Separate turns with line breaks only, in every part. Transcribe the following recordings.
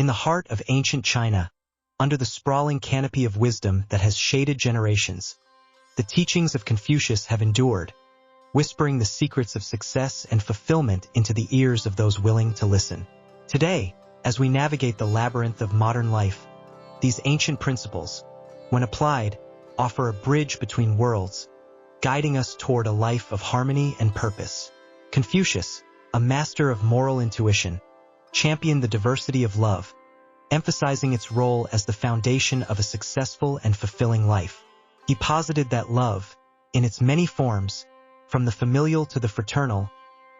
In the heart of ancient China, under the sprawling canopy of wisdom that has shaded generations, the teachings of Confucius have endured, whispering the secrets of success and fulfillment into the ears of those willing to listen. Today, as we navigate the labyrinth of modern life, these ancient principles, when applied, offer a bridge between worlds, guiding us toward a life of harmony and purpose. Confucius, a master of moral intuition, championed the diversity of love, emphasizing its role as the foundation of a successful and fulfilling life. He posited that love, in its many forms, from the familial to the fraternal,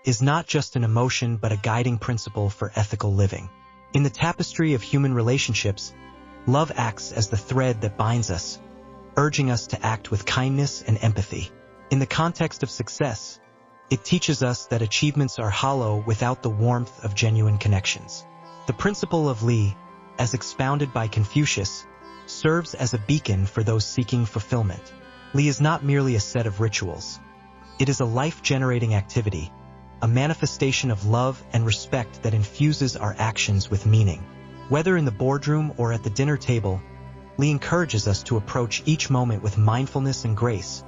is not just an emotion but a guiding principle for ethical living. In the tapestry of human relationships, love acts as the thread that binds us, urging us to act with kindness and empathy. In the context of success, it teaches us that achievements are hollow without the warmth of genuine connections. The principle of Li, as expounded by Confucius, serves as a beacon for those seeking fulfillment. Li is not merely a set of rituals. It is a life-generating activity, a manifestation of love and respect that infuses our actions with meaning. Whether in the boardroom or at the dinner table, Li encourages us to approach each moment with mindfulness and grace,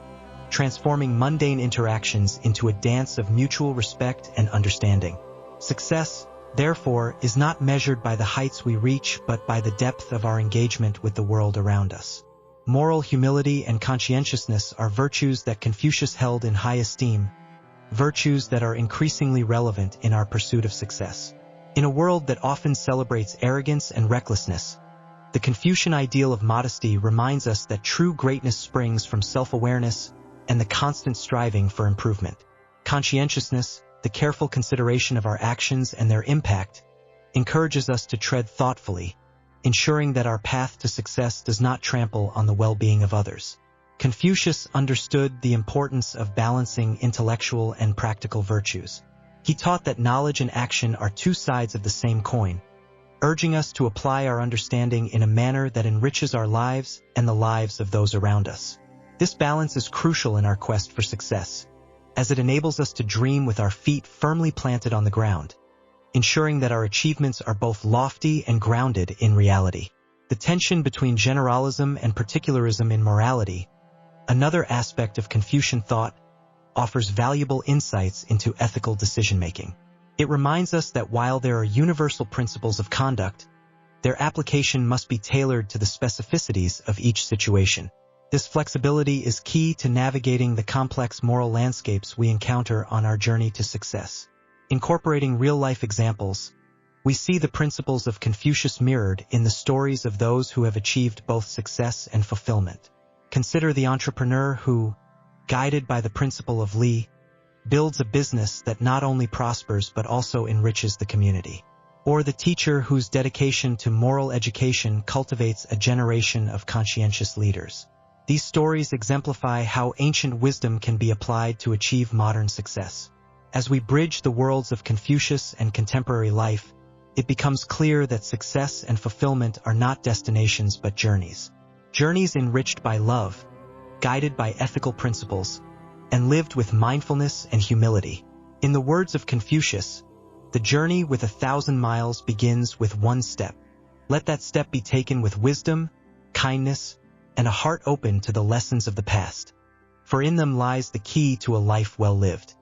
transforming mundane interactions into a dance of mutual respect and understanding. Success, therefore, is not measured by the heights we reach but by the depth of our engagement with the world around us. Moral humility and conscientiousness are virtues that Confucius held in high esteem, virtues that are increasingly relevant in our pursuit of success. In a world that often celebrates arrogance and recklessness, the Confucian ideal of modesty reminds us that true greatness springs from self-awareness and the constant striving for improvement. Conscientiousness, the careful consideration of our actions and their impact, encourages us to tread thoughtfully, ensuring that our path to success does not trample on the well-being of others. Confucius understood the importance of balancing intellectual and practical virtues. He taught that knowledge and action are two sides of the same coin, urging us to apply our understanding in a manner that enriches our lives and the lives of those around us. This balance is crucial in our quest for success, as it enables us to dream with our feet firmly planted on the ground, ensuring that our achievements are both lofty and grounded in reality. The tension between generalism and particularism in morality, another aspect of Confucian thought, offers valuable insights into ethical decision-making. It reminds us that while there are universal principles of conduct, their application must be tailored to the specificities of each situation. This flexibility is key to navigating the complex moral landscapes we encounter on our journey to success. Incorporating real-life examples, we see the principles of Confucius mirrored in the stories of those who have achieved both success and fulfillment. Consider the entrepreneur who, guided by the principle of Li, builds a business that not only prospers but also enriches the community. Or the teacher whose dedication to moral education cultivates a generation of conscientious leaders. These stories exemplify how ancient wisdom can be applied to achieve modern success. As we bridge the worlds of Confucius and contemporary life, it becomes clear that success and fulfillment are not destinations but journeys. Journeys enriched by love, guided by ethical principles, and lived with mindfulness and humility. In the words of Confucius, the journey with 1,000 miles begins with one step. Let that step be taken with wisdom, kindness, and a heart open to the lessons of the past, for in them lies the key to a life well lived.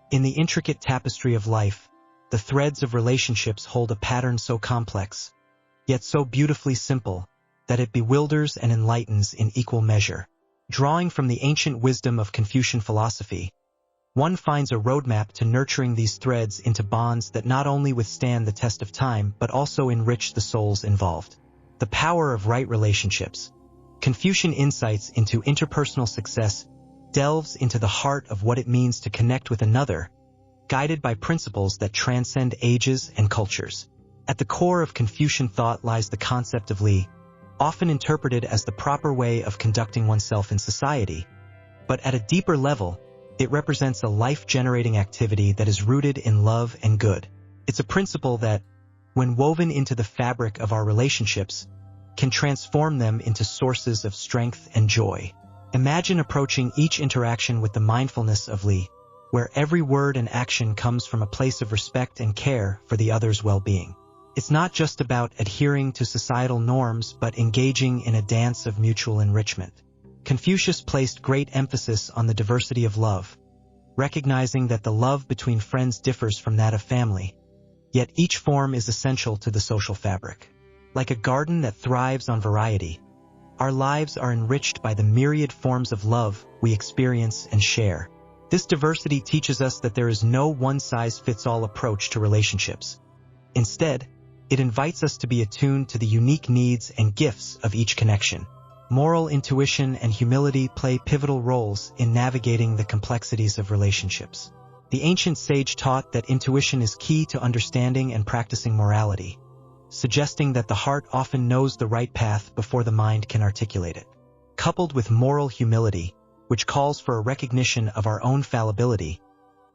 In the intricate tapestry of life, the threads of relationships hold a pattern so complex, yet so beautifully simple, that it bewilders and enlightens in equal measure. Drawing from the ancient wisdom of Confucian philosophy, one finds a roadmap to nurturing these threads into bonds that not only withstand the test of time but also enrich the souls involved. The power of right relationships. Confucian insights into interpersonal success delves into the heart of what it means to connect with another, guided by principles that transcend ages and cultures. At the core of Confucian thought lies the concept of Li, often interpreted as the proper way of conducting oneself in society, but at a deeper level, it represents a life-generating activity that is rooted in love and good. It's a principle that, when woven into the fabric of our relationships, can transform them into sources of strength and joy. Imagine approaching each interaction with the mindfulness of Li, where every word and action comes from a place of respect and care for the other's well-being. It's not just about adhering to societal norms but engaging in a dance of mutual enrichment. Confucius placed great emphasis on the diversity of love, recognizing that the love between friends differs from that of family, yet each form is essential to the social fabric. Like a garden that thrives on variety, our lives are enriched by the myriad forms of love we experience and share. This diversity teaches us that there is no one-size-fits-all approach to relationships. Instead, it invites us to be attuned to the unique needs and gifts of each connection. Moral intuition and humility play pivotal roles in navigating the complexities of relationships. The ancient sage taught that intuition is key to understanding and practicing morality, suggesting that the heart often knows the right path before the mind can articulate it. Coupled with moral humility, which calls for a recognition of our own fallibility,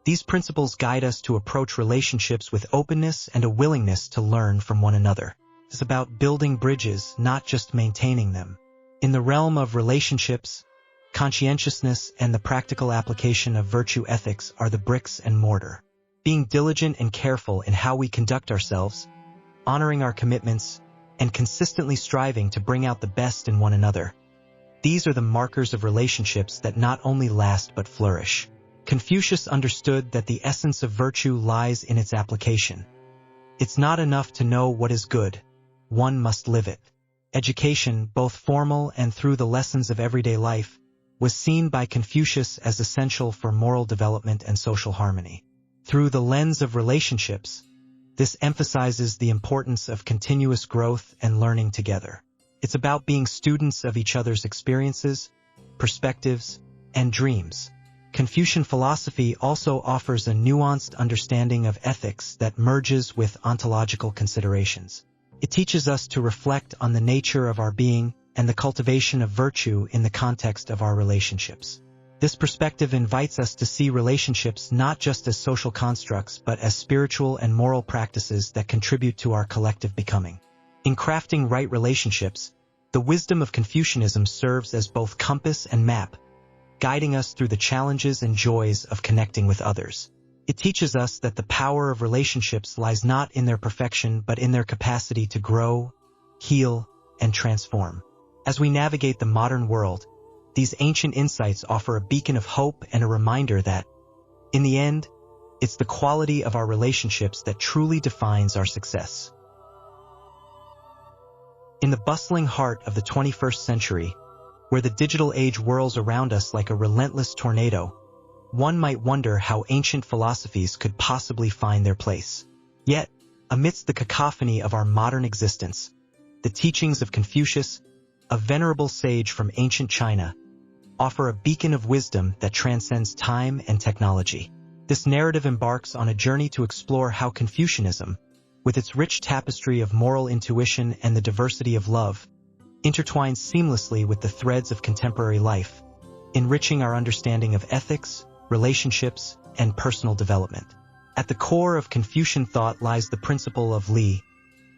these principles guide us to approach relationships with openness and a willingness to learn from one another. It's about building bridges, not just maintaining them. In the realm of relationships, conscientiousness and the practical application of virtue ethics are the bricks and mortar. Being diligent and careful in how we conduct ourselves, honoring our commitments, and consistently striving to bring out the best in one another. These are the markers of relationships that not only last but flourish. Confucius understood that the essence of virtue lies in its application. It's not enough to know what is good, one must live it. Education, both formal and through the lessons of everyday life, was seen by Confucius as essential for moral development and social harmony. Through the lens of relationships, this emphasizes the importance of continuous growth and learning together. It's about being students of each other's experiences, perspectives, and dreams. Confucian philosophy also offers a nuanced understanding of ethics that merges with ontological considerations. It teaches us to reflect on the nature of our being and the cultivation of virtue in the context of our relationships. This perspective invites us to see relationships not just as social constructs but as spiritual and moral practices that contribute to our collective becoming. In crafting right relationships, the wisdom of Confucianism serves as both compass and map, guiding us through the challenges and joys of connecting with others. It teaches us that the power of relationships lies not in their perfection but in their capacity to grow, heal, and transform. As we navigate the modern world, these ancient insights offer a beacon of hope and a reminder that, in the end, it's the quality of our relationships that truly defines our success. In the bustling heart of the 21st century, where the digital age whirls around us like a relentless tornado, one might wonder how ancient philosophies could possibly find their place. Yet, amidst the cacophony of our modern existence, the teachings of Confucius, a venerable sage from ancient China, offer a beacon of wisdom that transcends time and technology. This narrative embarks on a journey to explore how Confucianism, with its rich tapestry of moral intuition and the diversity of love, intertwines seamlessly with the threads of contemporary life, enriching our understanding of ethics, relationships, and personal development. At the core of Confucian thought lies the principle of li,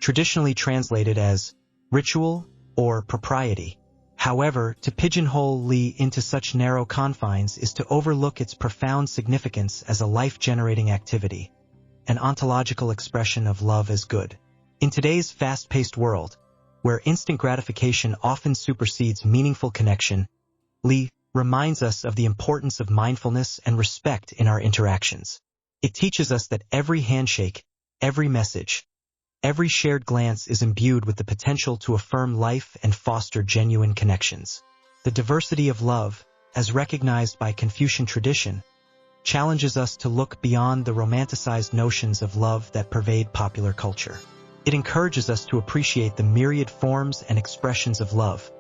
traditionally translated as ritual or propriety. However, to pigeonhole li into such narrow confines is to overlook its profound significance as a life-generating activity, an ontological expression of love as good. In today's fast-paced world, where instant gratification often supersedes meaningful connection, li reminds us of the importance of mindfulness and respect in our interactions. It teaches us that every handshake, every message, every shared glance is imbued with the potential to affirm life and foster genuine connections. The diversity of love, as recognized by Confucian tradition, challenges us to look beyond the romanticized notions of love that pervade popular culture. It encourages us to appreciate the myriad forms and expressions of love,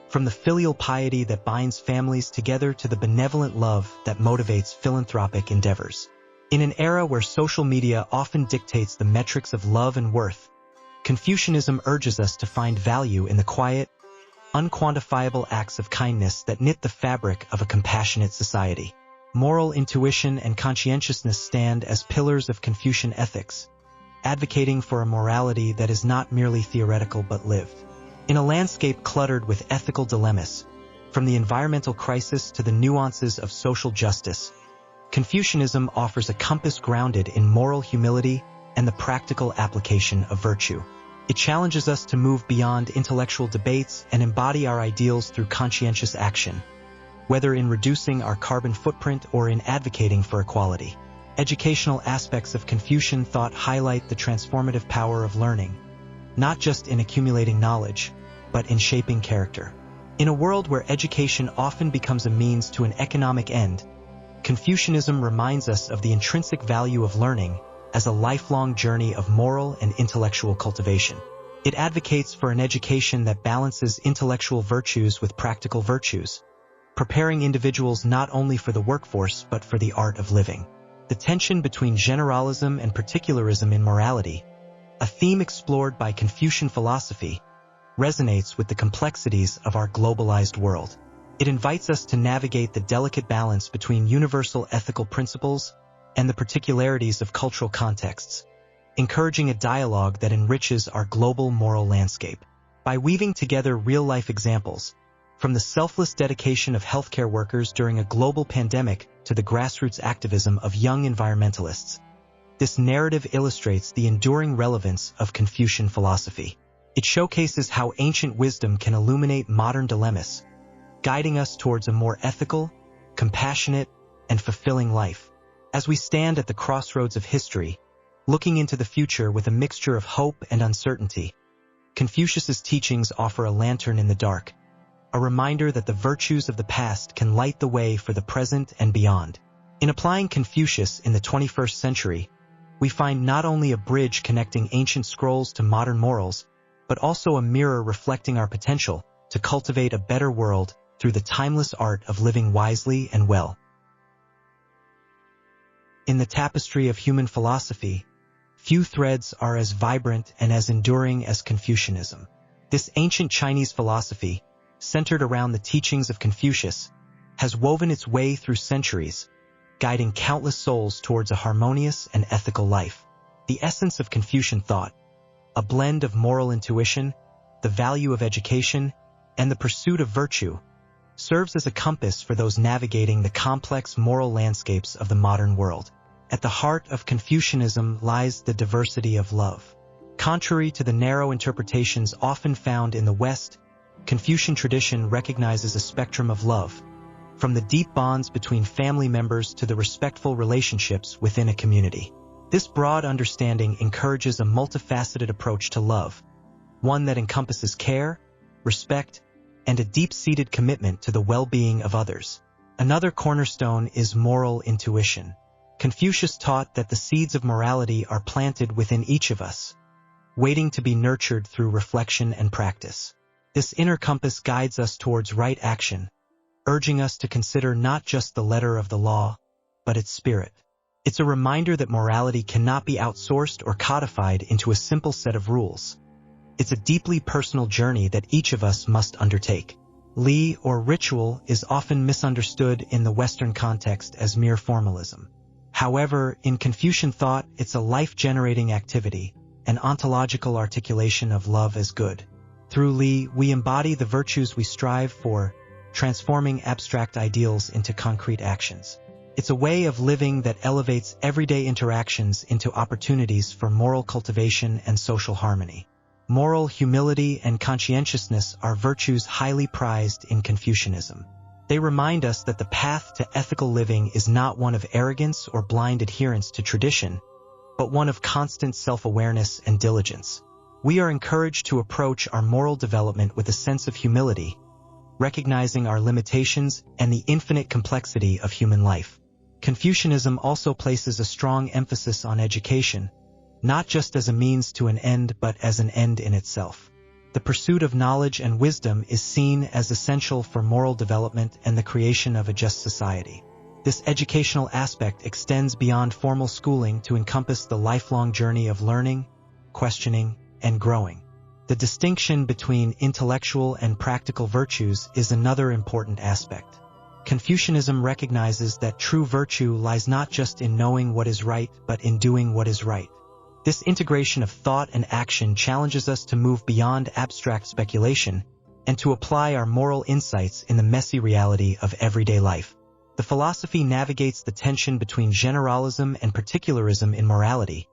from the filial piety that binds families together to the benevolent love that motivates philanthropic endeavors. In an era where social media often dictates the metrics of love and worth, Confucianism urges us to find value in the quiet, unquantifiable acts of kindness that knit the fabric of a compassionate society. Moral intuition and conscientiousness stand as pillars of Confucian ethics, advocating for a morality that is not merely theoretical but lived. In a landscape cluttered with ethical dilemmas, from the environmental crisis to the nuances of social justice, Confucianism offers a compass grounded in moral humility and the practical application of virtue. It challenges us to move beyond intellectual debates and embody our ideals through conscientious action, whether in reducing our carbon footprint or in advocating for equality. Educational aspects of Confucian thought highlight the transformative power of learning, not just in accumulating knowledge, but in shaping character. In a world where education often becomes a means to an economic end, Confucianism reminds us of the intrinsic value of learning as a lifelong journey of moral and intellectual cultivation. It advocates for an education that balances intellectual virtues with practical virtues, preparing individuals not only for the workforce but for the art of living. The tension between generalism and particularism in morality, a theme explored by Confucian philosophy, resonates with the complexities of our globalized world. It invites us to navigate the delicate balance between universal ethical principles and the particularities of cultural contexts, encouraging a dialogue that enriches our global moral landscape. By weaving together real-life examples, from the selfless dedication of healthcare workers during a global pandemic to the grassroots activism of young environmentalists, this narrative illustrates the enduring relevance of Confucian philosophy. It showcases how ancient wisdom can illuminate modern dilemmas, guiding us towards a more ethical, compassionate, and fulfilling life. As we stand at the crossroads of history, looking into the future with a mixture of hope and uncertainty, Confucius's teachings offer a lantern in the dark, a reminder that the virtues of the past can light the way for the present and beyond. In applying Confucius in the 21st century, we find not only a bridge connecting ancient scrolls to modern morals, but also a mirror reflecting our potential to cultivate a better world through the timeless art of living wisely and well. In the tapestry of human philosophy, few threads are as vibrant and as enduring as Confucianism. This ancient Chinese philosophy, centered around the teachings of Confucius, has woven its way through centuries, guiding countless souls towards a harmonious and ethical life. The essence of Confucian thought, a blend of moral intuition, the value of education, and the pursuit of virtue, serves as a compass for those navigating the complex moral landscapes of the modern world. At the heart of Confucianism lies the diversity of love. Contrary to the narrow interpretations often found in the West, Confucian tradition recognizes a spectrum of love, from the deep bonds between family members to the respectful relationships within a community. This broad understanding encourages a multifaceted approach to love, one that encompasses care, respect, and a deep-seated commitment to the well-being of others. Another cornerstone is moral intuition. Confucius taught that the seeds of morality are planted within each of us, waiting to be nurtured through reflection and practice. This inner compass guides us towards right action, urging us to consider not just the letter of the law, but its spirit. It's a reminder that morality cannot be outsourced or codified into a simple set of rules. It's a deeply personal journey that each of us must undertake. Li, or ritual, is often misunderstood in the Western context as mere formalism. However, in Confucian thought, it's a life-generating activity, an ontological articulation of love as good. Through Li, we embody the virtues we strive for, transforming abstract ideals into concrete actions. It's a way of living that elevates everyday interactions into opportunities for moral cultivation and social harmony. Moral humility and conscientiousness are virtues highly prized in Confucianism. They remind us that the path to ethical living is not one of arrogance or blind adherence to tradition, but one of constant self-awareness and diligence. We are encouraged to approach our moral development with a sense of humility, recognizing our limitations and the infinite complexity of human life. Confucianism also places a strong emphasis on education, not just as a means to an end but as an end in itself. The pursuit of knowledge and wisdom is seen as essential for moral development and the creation of a just society. This educational aspect extends beyond formal schooling to encompass the lifelong journey of learning, questioning, and growing. The distinction between intellectual and practical virtues is another important aspect. Confucianism recognizes that true virtue lies not just in knowing what is right but in doing what is right. This integration of thought and action challenges us to move beyond abstract speculation and to apply our moral insights in the messy reality of everyday life. The philosophy navigates the tension between generalism and particularism in morality,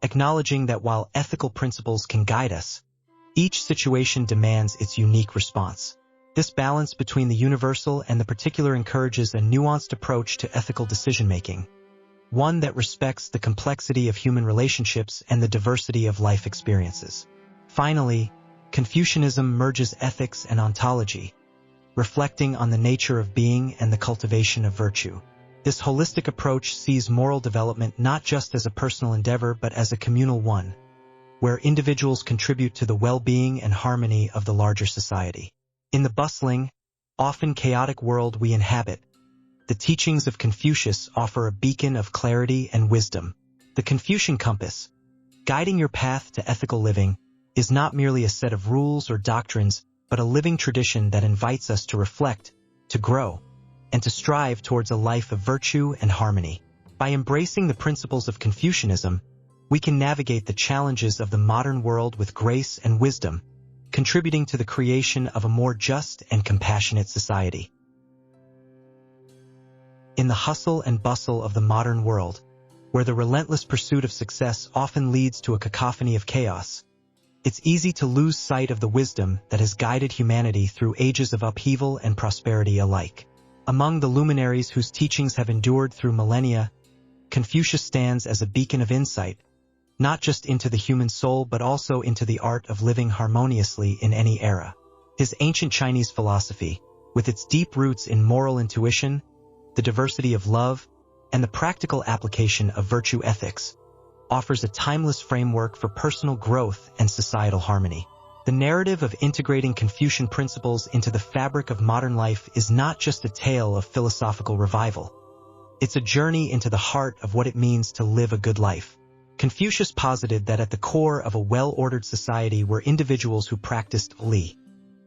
acknowledging that while ethical principles can guide us, each situation demands its unique response. This balance between the universal and the particular encourages a nuanced approach to ethical decision-making, one that respects the complexity of human relationships and the diversity of life experiences. Finally, Confucianism merges ethics and ontology, reflecting on the nature of being and the cultivation of virtue. This holistic approach sees moral development not just as a personal endeavor but as a communal one, where individuals contribute to the well-being and harmony of the larger society. In the bustling, often chaotic world we inhabit, the teachings of Confucius offer a beacon of clarity and wisdom. The Confucian compass, guiding your path to ethical living, is not merely a set of rules or doctrines, but a living tradition that invites us to reflect, to grow, and to strive towards a life of virtue and harmony. By embracing the principles of Confucianism, we can navigate the challenges of the modern world with grace and wisdom, contributing to the creation of a more just and compassionate society. In the hustle and bustle of the modern world, where the relentless pursuit of success often leads to a cacophony of chaos, it's easy to lose sight of the wisdom that has guided humanity through ages of upheaval and prosperity alike. Among the luminaries whose teachings have endured through millennia, Confucius stands as a beacon of insight, not just into the human soul but also into the art of living harmoniously in any era. His ancient Chinese philosophy, with its deep roots in moral intuition, the diversity of love, and the practical application of virtue ethics, offers a timeless framework for personal growth and societal harmony. The narrative of integrating Confucian principles into the fabric of modern life is not just a tale of philosophical revival. It's a journey into the heart of what it means to live a good life. Confucius posited that at the core of a well-ordered society were individuals who practiced li,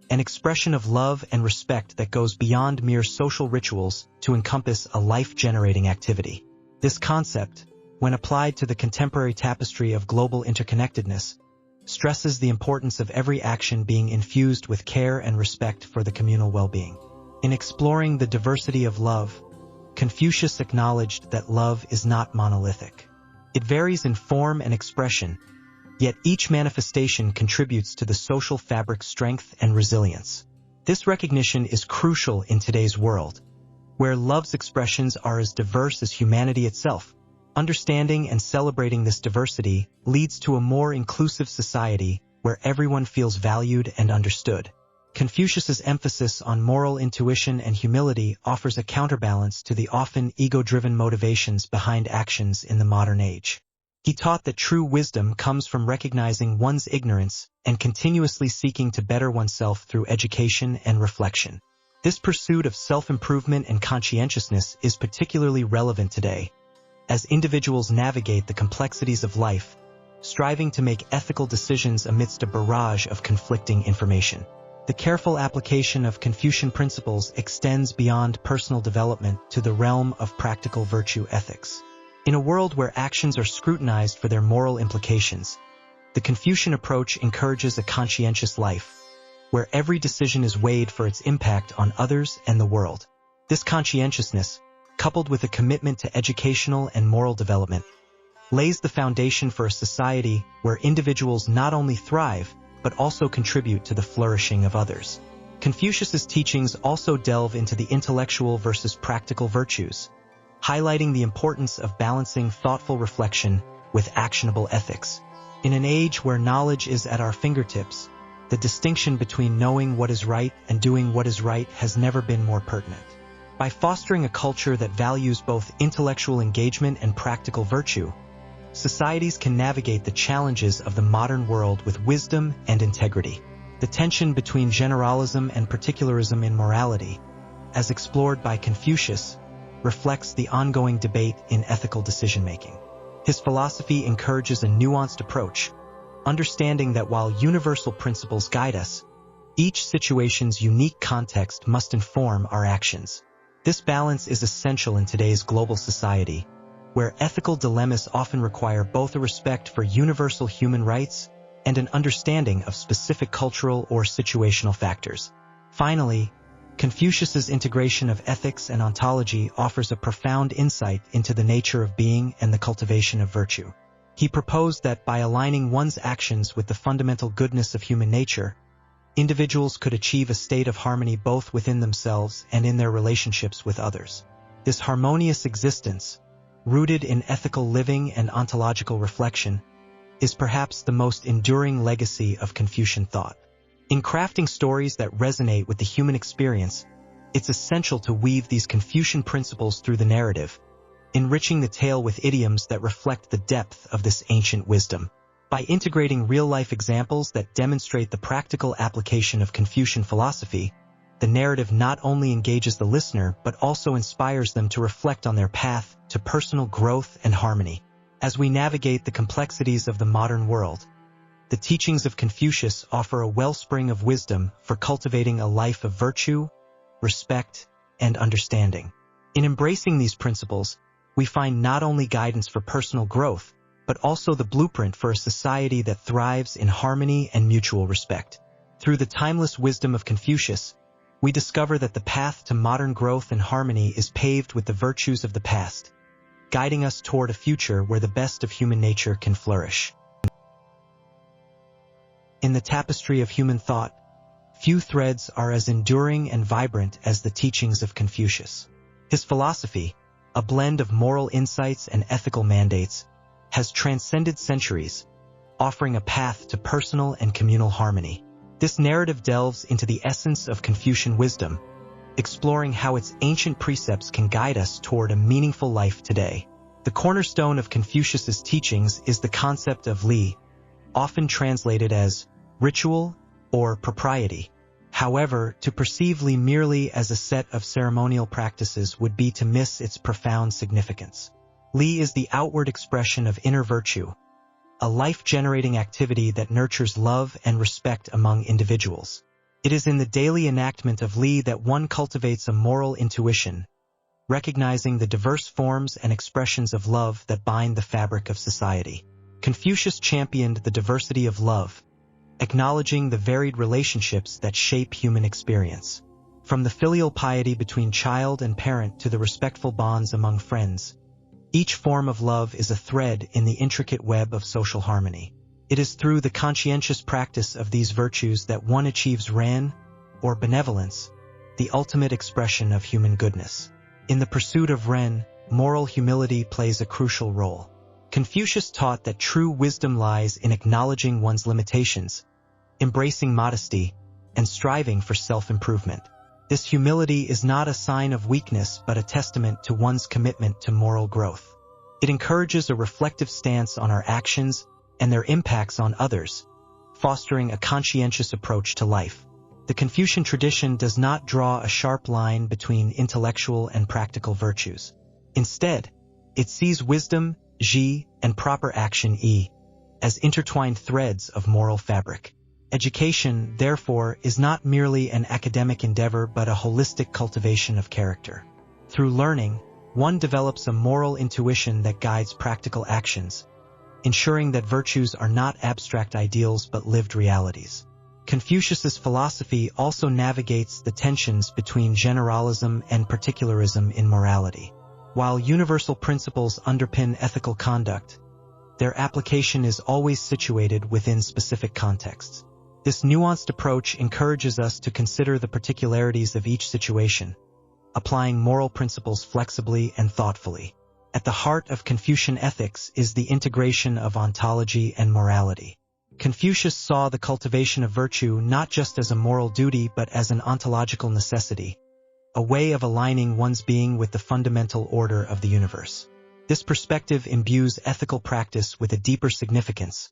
an expression of love and respect that goes beyond mere social rituals to encompass a life-generating activity. This concept, when applied to the contemporary tapestry of global interconnectedness, stresses the importance of every action being infused with care and respect for the communal well-being. In exploring the diversity of love, Confucius acknowledged that love is not monolithic. It varies in form and expression, yet each manifestation contributes to the social fabric's strength and resilience. This recognition is crucial in today's world, where love's expressions are as diverse as humanity itself. Understanding and celebrating this diversity leads to a more inclusive society where everyone feels valued and understood. Confucius's emphasis on moral intuition and humility offers a counterbalance to the often ego-driven motivations behind actions in the modern age. He taught that true wisdom comes from recognizing one's ignorance and continuously seeking to better oneself through education and reflection. This pursuit of self-improvement and conscientiousness is particularly relevant today, as individuals navigate the complexities of life, striving to make ethical decisions amidst a barrage of conflicting information. The careful application of Confucian principles extends beyond personal development to the realm of practical virtue ethics. In a world where actions are scrutinized for their moral implications, the Confucian approach encourages a conscientious life, where every decision is weighed for its impact on others and the world. This conscientiousness, coupled with a commitment to educational and moral development, lays the foundation for a society where individuals not only thrive, but also contribute to the flourishing of others. Confucius's teachings also delve into the intellectual versus practical virtues, highlighting the importance of balancing thoughtful reflection with actionable ethics. In an age where knowledge is at our fingertips, the distinction between knowing what is right and doing what is right has never been more pertinent. By fostering a culture that values both intellectual engagement and practical virtue, societies can navigate the challenges of the modern world with wisdom and integrity. The tension between generalism and particularism in morality, as explored by Confucius, reflects the ongoing debate in ethical decision-making. His philosophy encourages a nuanced approach, understanding that while universal principles guide us, each situation's unique context must inform our actions. This balance is essential in today's global society, where ethical dilemmas often require both a respect for universal human rights and an understanding of specific cultural or situational factors. Finally, Confucius's integration of ethics and ontology offers a profound insight into the nature of being and the cultivation of virtue. He proposed that by aligning one's actions with the fundamental goodness of human nature, individuals could achieve a state of harmony both within themselves and in their relationships with others. This harmonious existence, rooted in ethical living and ontological reflection, is perhaps the most enduring legacy of Confucian thought. In crafting stories that resonate with the human experience, it's essential to weave these Confucian principles through the narrative, enriching the tale with idioms that reflect the depth of this ancient wisdom. By integrating real-life examples that demonstrate the practical application of Confucian philosophy, the narrative not only engages the listener but also inspires them to reflect on their path to personal growth and harmony. As we navigate the complexities of the modern world, the teachings of Confucius offer a wellspring of wisdom for cultivating a life of virtue, respect, and understanding. In embracing these principles, we find not only guidance for personal growth, but also the blueprint for a society that thrives in harmony and mutual respect. Through the timeless wisdom of Confucius, we discover that the path to modern growth and harmony is paved with the virtues of the past, guiding us toward a future where the best of human nature can flourish. In the tapestry of human thought, few threads are as enduring and vibrant as the teachings of Confucius. His philosophy, a blend of moral insights and ethical mandates, has transcended centuries, offering a path to personal and communal harmony. This narrative delves into the essence of Confucian wisdom, exploring how its ancient precepts can guide us toward a meaningful life today. The cornerstone of Confucius's teachings is the concept of li, often translated as ritual or propriety. However, to perceive li merely as a set of ceremonial practices would be to miss its profound significance. Li is the outward expression of inner virtue, a life-generating activity that nurtures love and respect among individuals. It is in the daily enactment of li that one cultivates a moral intuition, recognizing the diverse forms and expressions of love that bind the fabric of society. Confucius championed the diversity of love, acknowledging the varied relationships that shape human experience. From the filial piety between child and parent to the respectful bonds among friends, each form of love is a thread in the intricate web of social harmony. It is through the conscientious practice of these virtues that one achieves ren, or benevolence, the ultimate expression of human goodness. In the pursuit of ren, moral humility plays a crucial role. Confucius taught that true wisdom lies in acknowledging one's limitations, embracing modesty, and striving for self-improvement. This humility is not a sign of weakness but a testament to one's commitment to moral growth. It encourages a reflective stance on our actions and their impacts on others, fostering a conscientious approach to life. The Confucian tradition does not draw a sharp line between intellectual and practical virtues. Instead, it sees wisdom, ji, and proper action, yi, as intertwined threads of moral fabric. Education, therefore, is not merely an academic endeavor but a holistic cultivation of character. Through learning, one develops a moral intuition that guides practical actions, ensuring that virtues are not abstract ideals but lived realities. Confucius's philosophy also navigates the tensions between generalism and particularism in morality. While universal principles underpin ethical conduct, their application is always situated within specific contexts. This nuanced approach encourages us to consider the particularities of each situation, applying moral principles flexibly and thoughtfully. At the heart of Confucian ethics is the integration of ontology and morality. Confucius saw the cultivation of virtue not just as a moral duty but as an ontological necessity, a way of aligning one's being with the fundamental order of the universe. This perspective imbues ethical practice with a deeper significance,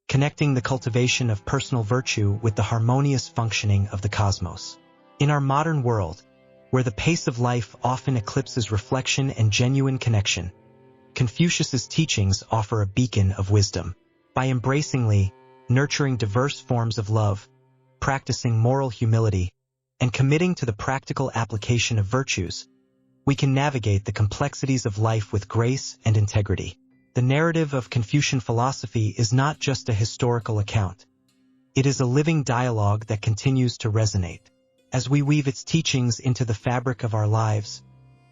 connecting the cultivation of personal virtue with the harmonious functioning of the cosmos. In our modern world, where the pace of life often eclipses reflection and genuine connection, Confucius's teachings offer a beacon of wisdom. By embracingly nurturing diverse forms of love, practicing moral humility, and committing to the practical application of virtues, we can navigate the complexities of life with grace and integrity. The narrative of Confucian philosophy is not just a historical account. It is a living dialogue that continues to resonate, As we weave its teachings into the fabric of our lives,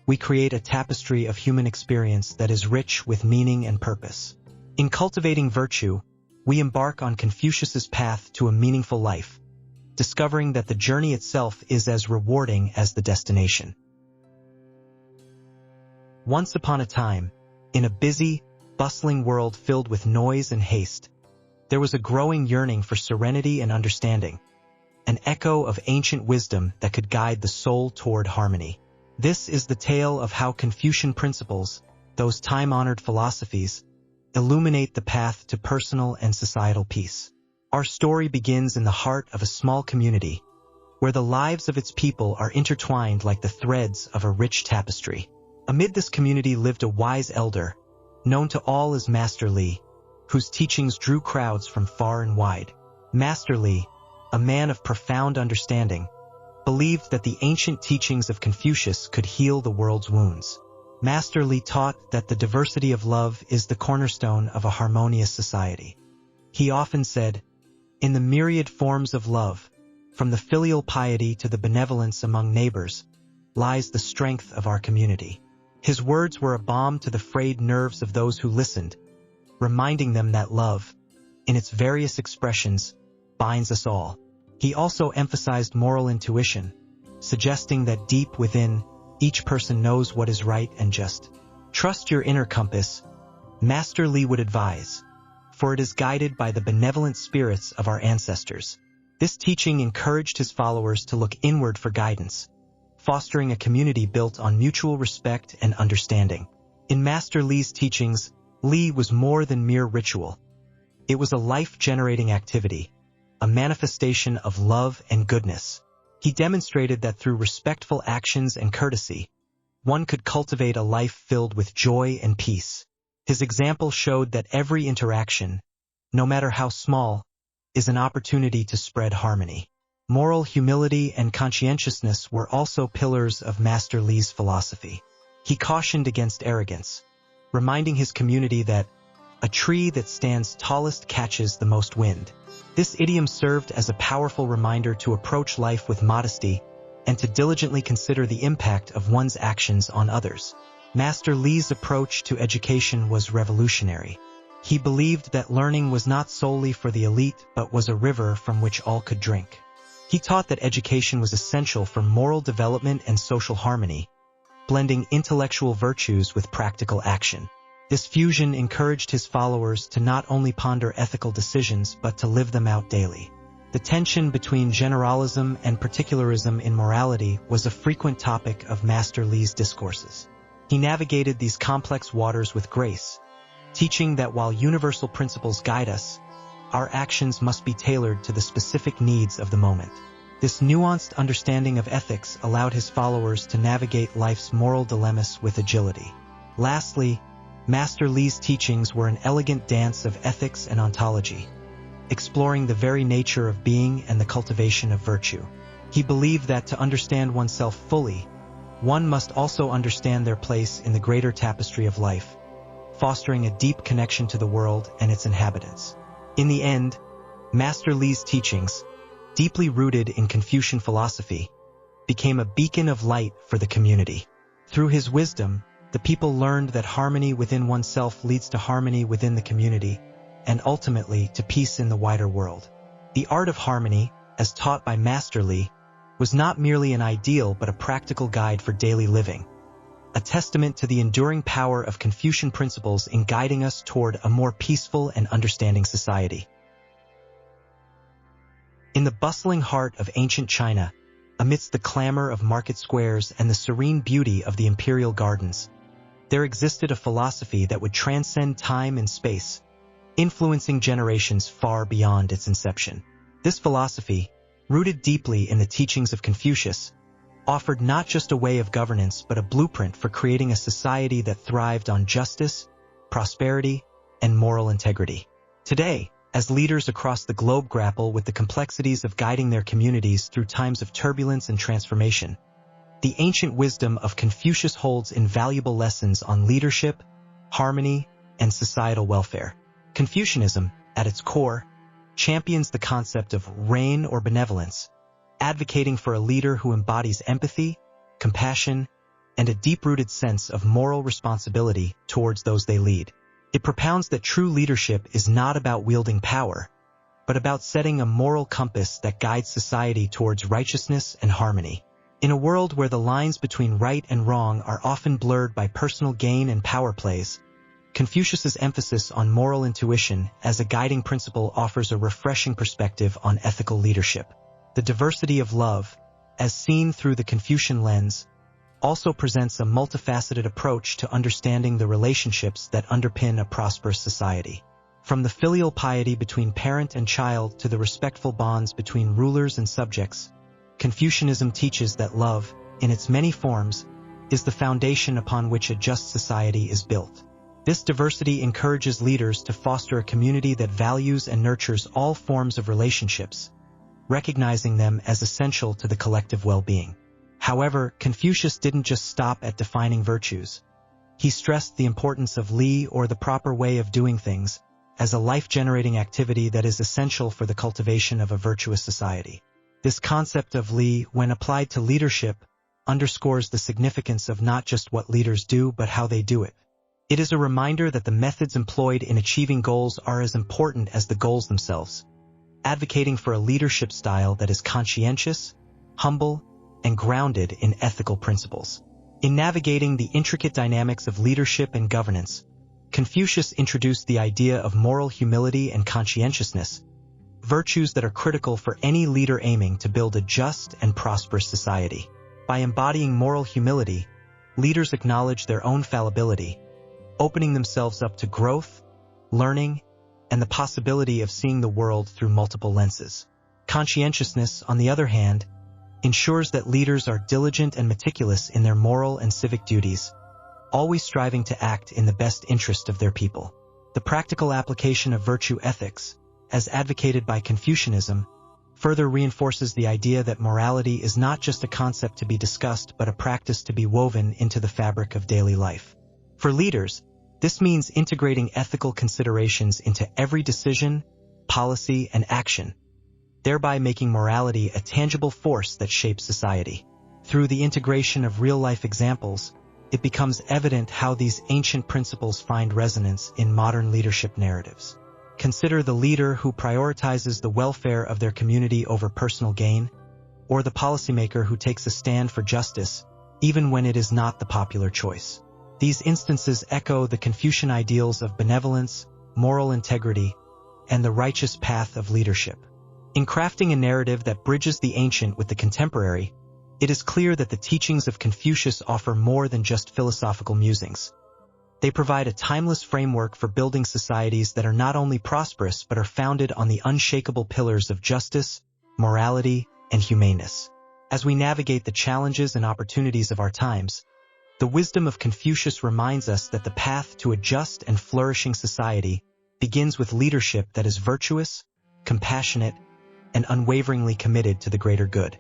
we create a tapestry of human experience that is rich with meaning and purpose. In cultivating virtue, we embark on Confucius's path to a meaningful life, discovering that the journey itself is as rewarding as the destination. Once upon a time, in a busy, bustling world filled with noise and haste, there was a growing yearning for serenity and understanding, an echo of ancient wisdom that could guide the soul toward harmony. This is the tale of how Confucian principles, those time-honored philosophies, illuminate the path to personal and societal peace. Our story begins in the heart of a small community, where the lives of its people are intertwined like the threads of a rich tapestry. Amid this community lived a wise elder, known to all as Master Li, whose teachings drew crowds from far and wide. Master Li, a man of profound understanding, believed that the ancient teachings of Confucius could heal the world's wounds. Master Li taught that the diversity of love is the cornerstone of a harmonious society. He often said, "In the myriad forms of love, from the filial piety to the benevolence among neighbors, lies the strength of our community." His words were a balm to the frayed nerves of those who listened, reminding them that love, in its various expressions, binds us all. He also emphasized moral intuition, suggesting that deep within, each person knows what is right and just. Trust your inner compass, Master Li would advise, for it is guided by the benevolent spirits of our ancestors. This teaching encouraged his followers to look inward for guidance, fostering a community built on mutual respect and understanding. In Master Li's teachings, Li was more than mere ritual. It was a life-generating activity, a manifestation of love and goodness. He demonstrated that through respectful actions and courtesy, one could cultivate a life filled with joy and peace. His example showed that every interaction, no matter how small, is an opportunity to spread harmony. Moral humility and conscientiousness were also pillars of Master Li's philosophy. He cautioned against arrogance, reminding his community that a tree that stands tallest catches the most wind. This idiom served as a powerful reminder to approach life with modesty and to diligently consider the impact of one's actions on others. Master Li's approach to education was revolutionary. He believed that learning was not solely for the elite but was a river from which all could drink. He taught that education was essential for moral development and social harmony, blending intellectual virtues with practical action. This fusion encouraged his followers to not only ponder ethical decisions but to live them out daily. The tension between generalism and particularism in morality was a frequent topic of Master Li's discourses. He navigated these complex waters with grace, teaching that while universal principles guide us, our actions must be tailored to the specific needs of the moment. This nuanced understanding of ethics allowed his followers to navigate life's moral dilemmas with agility. Lastly, Master Li's teachings were an elegant dance of ethics and ontology, exploring the very nature of being and the cultivation of virtue. He believed that to understand oneself fully, one must also understand their place in the greater tapestry of life, fostering a deep connection to the world and its inhabitants. In the end, Master Li's teachings, deeply rooted in Confucian philosophy, became a beacon of light for the community. Through his wisdom, the people learned that harmony within oneself leads to harmony within the community, and ultimately to peace in the wider world. The art of harmony, as taught by Master Li, was not merely an ideal but a practical guide for daily living, a testament to the enduring power of Confucian principles in guiding us toward a more peaceful and understanding society. In the bustling heart of ancient China, amidst the clamor of market squares and the serene beauty of the imperial gardens, there existed a philosophy that would transcend time and space, influencing generations far beyond its inception. This philosophy, rooted deeply in the teachings of Confucius, offered not just a way of governance but a blueprint for creating a society that thrived on justice, prosperity, and moral integrity. Today, as leaders across the globe grapple with the complexities of guiding their communities through times of turbulence and transformation, the ancient wisdom of Confucius holds invaluable lessons on leadership, harmony, and societal welfare. Confucianism, at its core, champions the concept of reign or benevolence, advocating for a leader who embodies empathy, compassion, and a deep-rooted sense of moral responsibility towards those they lead. It propounds that true leadership is not about wielding power, but about setting a moral compass that guides society towards righteousness and harmony. In a world where the lines between right and wrong are often blurred by personal gain and power plays, Confucius's emphasis on moral intuition as a guiding principle offers a refreshing perspective on ethical leadership. The diversity of love, as seen through the Confucian lens, also presents a multifaceted approach to understanding the relationships that underpin a prosperous society. From the filial piety between parent and child to the respectful bonds between rulers and subjects, Confucianism teaches that love, in its many forms, is the foundation upon which a just society is built. This diversity encourages leaders to foster a community that values and nurtures all forms of relationships, recognizing them as essential to the collective well-being. However, Confucius didn't just stop at defining virtues. He stressed the importance of li, or the proper way of doing things, as a life-generating activity that is essential for the cultivation of a virtuous society. This concept of li, when applied to leadership, underscores the significance of not just what leaders do but how they do it. It is a reminder that the methods employed in achieving goals are as important as the goals themselves, advocating for a leadership style that is conscientious, humble, and grounded in ethical principles. In navigating the intricate dynamics of leadership and governance, Confucius introduced the idea of moral humility and conscientiousness, virtues that are critical for any leader aiming to build a just and prosperous society. By embodying moral humility, leaders acknowledge their own fallibility, opening themselves up to growth, learning, and the possibility of seeing the world through multiple lenses. Conscientiousness, on the other hand, ensures that leaders are diligent and meticulous in their moral and civic duties, always striving to act in the best interest of their people. The practical application of virtue ethics, as advocated by Confucianism, further reinforces the idea that morality is not just a concept to be discussed but a practice to be woven into the fabric of daily life. For leaders, this means integrating ethical considerations into every decision, policy, and action, thereby making morality a tangible force that shapes society. Through the integration of real-life examples, it becomes evident how these ancient principles find resonance in modern leadership narratives. Consider the leader who prioritizes the welfare of their community over personal gain, or the policymaker who takes a stand for justice, even when it is not the popular choice. These instances echo the Confucian ideals of benevolence, moral integrity, and the righteous path of leadership. In crafting a narrative that bridges the ancient with the contemporary, it is clear that the teachings of Confucius offer more than just philosophical musings. They provide a timeless framework for building societies that are not only prosperous but are founded on the unshakable pillars of justice, morality, and humaneness. As we navigate the challenges and opportunities of our times, the wisdom of Confucius reminds us that the path to a just and flourishing society begins with leadership that is virtuous, compassionate, and unwaveringly committed to the greater good.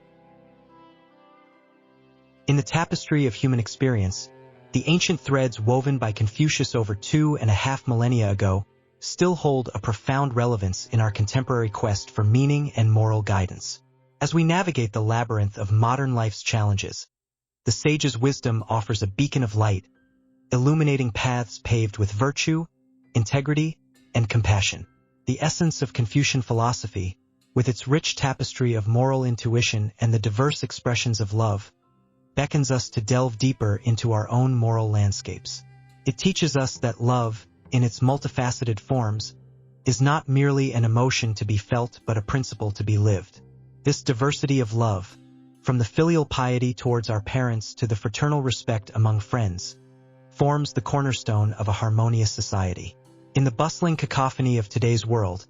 In the tapestry of human experience, the ancient threads woven by Confucius over 2.5 millennia ago still hold a profound relevance in our contemporary quest for meaning and moral guidance. As we navigate the labyrinth of modern life's challenges, the sage's wisdom offers a beacon of light, illuminating paths paved with virtue, integrity, and compassion. The essence of Confucian philosophy, with its rich tapestry of moral intuition and the diverse expressions of love, beckons us to delve deeper into our own moral landscapes. It teaches us that love, in its multifaceted forms, is not merely an emotion to be felt but a principle to be lived. This diversity of love, from the filial piety towards our parents to the fraternal respect among friends, forms the cornerstone of a harmonious society. In the bustling cacophony of today's world,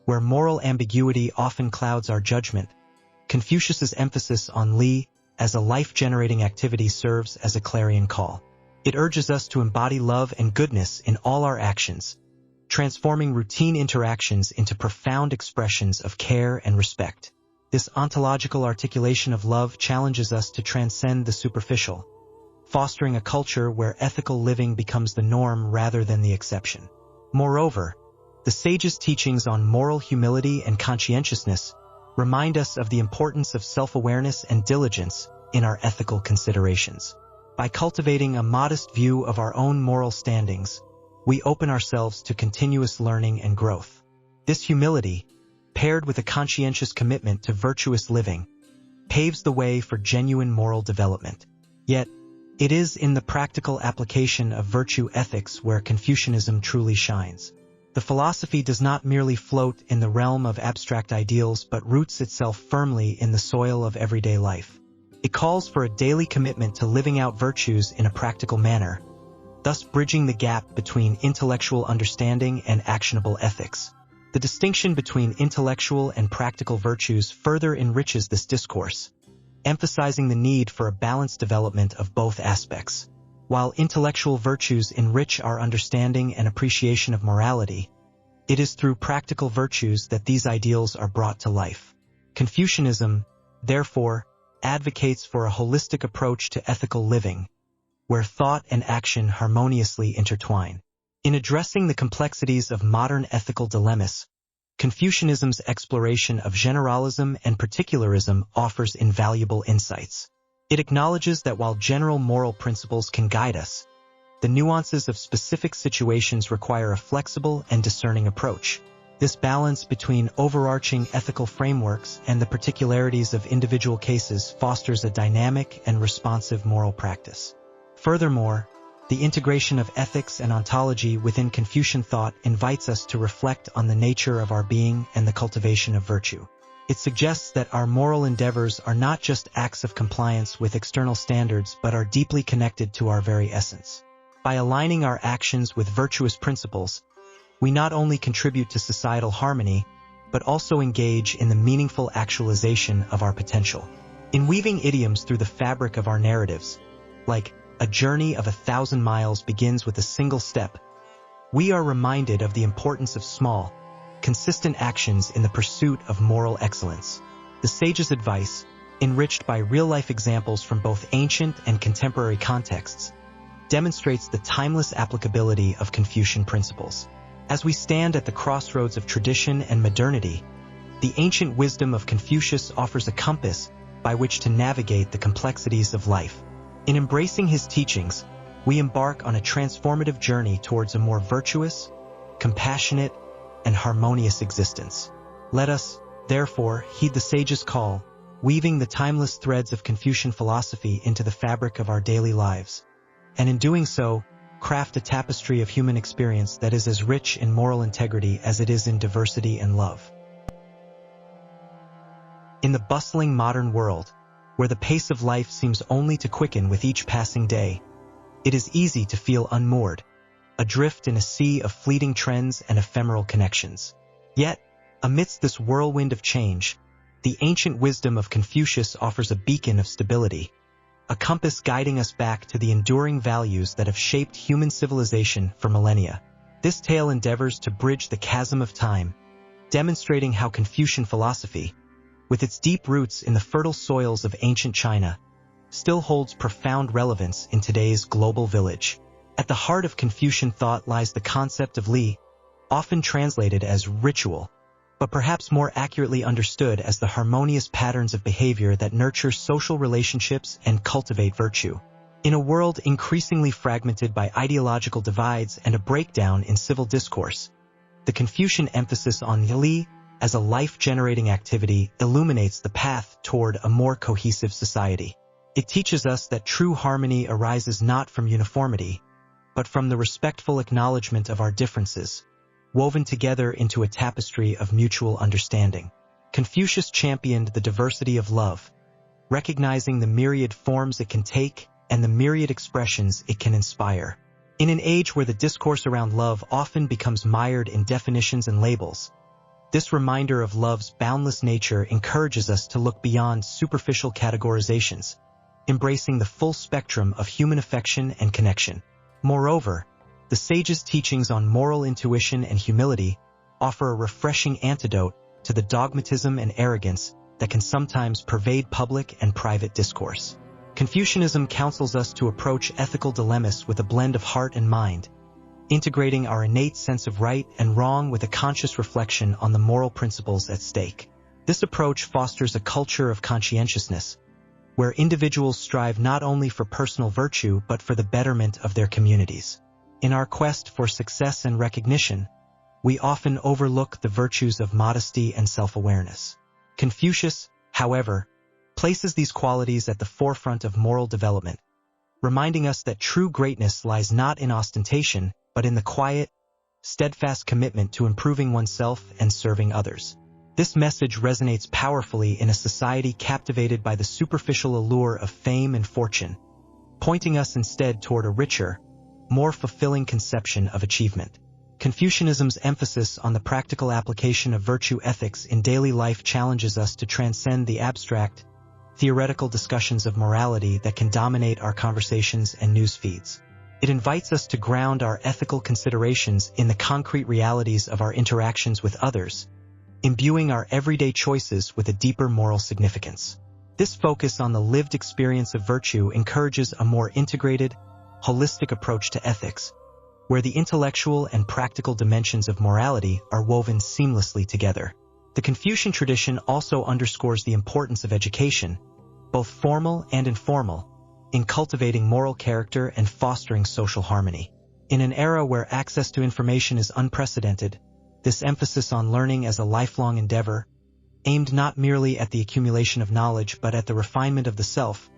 where moral ambiguity often clouds our judgment, Confucius's emphasis on li as a life-generating activity serves as a clarion call. It urges us to embody love and goodness in all our actions, transforming routine interactions into profound expressions of care and respect. This ontological articulation of love challenges us to transcend the superficial, fostering a culture where ethical living becomes the norm rather than the exception. Moreover, the sage's teachings on moral humility and conscientiousness remind us of the importance of self-awareness and diligence in our ethical considerations. By cultivating a modest view of our own moral standings, we open ourselves to continuous learning and growth. This humility, paired with a conscientious commitment to virtuous living, paves the way for genuine moral development. Yet, it is in the practical application of virtue ethics where Confucianism truly shines. The philosophy does not merely float in the realm of abstract ideals but roots itself firmly in the soil of everyday life. It calls for a daily commitment to living out virtues in a practical manner, thus bridging the gap between intellectual understanding and actionable ethics. The distinction between intellectual and practical virtues further enriches this discourse, emphasizing the need for a balanced development of both aspects. While intellectual virtues enrich our understanding and appreciation of morality, it is through practical virtues that these ideals are brought to life. Confucianism, therefore, advocates for a holistic approach to ethical living, where thought and action harmoniously intertwine. In addressing the complexities of modern ethical dilemmas, Confucianism's exploration of generalism and particularism offers invaluable insights. It acknowledges that while general moral principles can guide us, the nuances of specific situations require a flexible and discerning approach. This balance between overarching ethical frameworks and the particularities of individual cases fosters a dynamic and responsive moral practice. Furthermore, the integration of ethics and ontology within Confucian thought invites us to reflect on the nature of our being and the cultivation of virtue. It suggests that our moral endeavors are not just acts of compliance with external standards but are deeply connected to our very essence. By aligning our actions with virtuous principles, we not only contribute to societal harmony, but also engage in the meaningful actualization of our potential. In weaving idioms through the fabric of our narratives, like "a journey of 1,000 miles begins with a single step," we are reminded of the importance of small, consistent actions in the pursuit of moral excellence. The sage's advice, enriched by real-life examples from both ancient and contemporary contexts, demonstrates the timeless applicability of Confucian principles. As we stand at the crossroads of tradition and modernity, the ancient wisdom of Confucius offers a compass by which to navigate the complexities of life. In embracing his teachings, we embark on a transformative journey towards a more virtuous, compassionate, and harmonious existence. Let us, therefore, heed the sage's call, weaving the timeless threads of Confucian philosophy into the fabric of our daily lives, and in doing so, craft a tapestry of human experience that is as rich in moral integrity as it is in diversity and love. In the bustling modern world, where the pace of life seems only to quicken with each passing day, it is easy to feel unmoored, adrift in a sea of fleeting trends and ephemeral connections. Yet, amidst this whirlwind of change, the ancient wisdom of Confucius offers a beacon of stability, a compass guiding us back to the enduring values that have shaped human civilization for millennia. This tale endeavors to bridge the chasm of time, demonstrating how Confucian philosophy, with its deep roots in the fertile soils of ancient China, still holds profound relevance in today's global village. At the heart of Confucian thought lies the concept of li, often translated as ritual, but perhaps more accurately understood as the harmonious patterns of behavior that nurture social relationships and cultivate virtue. In a world increasingly fragmented by ideological divides and a breakdown in civil discourse, the Confucian emphasis on li as a life-generating activity illuminates the path toward a more cohesive society. It teaches us that true harmony arises not from uniformity, but from the respectful acknowledgement of our differences, woven together into a tapestry of mutual understanding. Confucius championed the diversity of love, recognizing the myriad forms it can take and the myriad expressions it can inspire. In an age where the discourse around love often becomes mired in definitions and labels, this reminder of love's boundless nature encourages us to look beyond superficial categorizations, embracing the full spectrum of human affection and connection. Moreover, the sage's teachings on moral intuition and humility offer a refreshing antidote to the dogmatism and arrogance that can sometimes pervade public and private discourse. Confucianism counsels us to approach ethical dilemmas with a blend of heart and mind, integrating our innate sense of right and wrong with a conscious reflection on the moral principles at stake. This approach fosters a culture of conscientiousness, where individuals strive not only for personal virtue but for the betterment of their communities. In our quest for success and recognition, we often overlook the virtues of modesty and self-awareness. Confucius, however, places these qualities at the forefront of moral development, reminding us that true greatness lies not in ostentation, but in the quiet, steadfast commitment to improving oneself and serving others. This message resonates powerfully in a society captivated by the superficial allure of fame and fortune, pointing us instead toward a richer, more fulfilling conception of achievement. Confucianism's emphasis on the practical application of virtue ethics in daily life challenges us to transcend the abstract, theoretical discussions of morality that can dominate our conversations and news feeds. It invites us to ground our ethical considerations in the concrete realities of our interactions with others, imbuing our everyday choices with a deeper moral significance. This focus on the lived experience of virtue encourages a more integrated, holistic approach to ethics, where the intellectual and practical dimensions of morality are woven seamlessly together. The Confucian tradition also underscores the importance of education, both formal and informal, in cultivating moral character and fostering social harmony. In an era where access to information is unprecedented, this emphasis on learning as a lifelong endeavor, aimed not merely at the accumulation of knowledge but at the refinement of the self,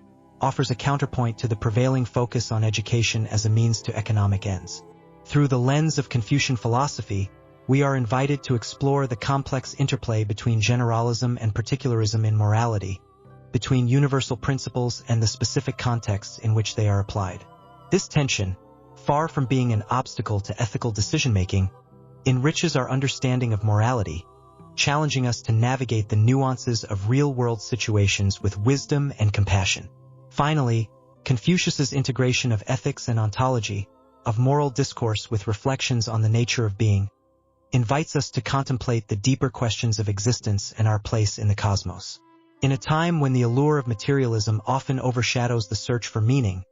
offers a counterpoint to the prevailing focus on education as a means to economic ends. Through the lens of Confucian philosophy, we are invited to explore the complex interplay between generalism and particularism in morality, between universal principles and the specific contexts in which they are applied. This tension, far from being an obstacle to ethical decision-making, enriches our understanding of morality, challenging us to navigate the nuances of real-world situations with wisdom and compassion. Finally, Confucius's integration of ethics and ontology, of moral discourse with reflections on the nature of being, invites us to contemplate the deeper questions of existence and our place in the cosmos. In a time when the allure of materialism often overshadows the search for meaning,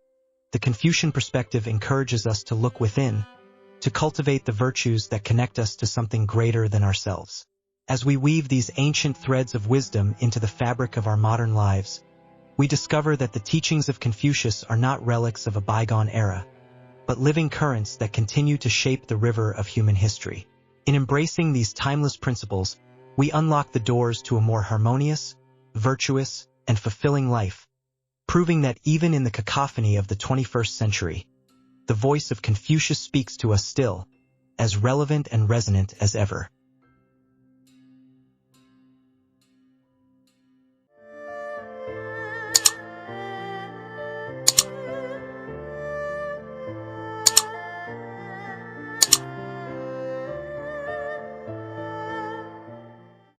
the Confucian perspective encourages us to look within, to cultivate the virtues that connect us to something greater than ourselves. As we weave these ancient threads of wisdom into the fabric of our modern lives, we discover that the teachings of Confucius are not relics of a bygone era, but living currents that continue to shape the river of human history. In embracing these timeless principles, we unlock the doors to a more harmonious, virtuous, and fulfilling life, proving that even in the cacophony of the 21st century, the voice of Confucius speaks to us still, as relevant and resonant as ever.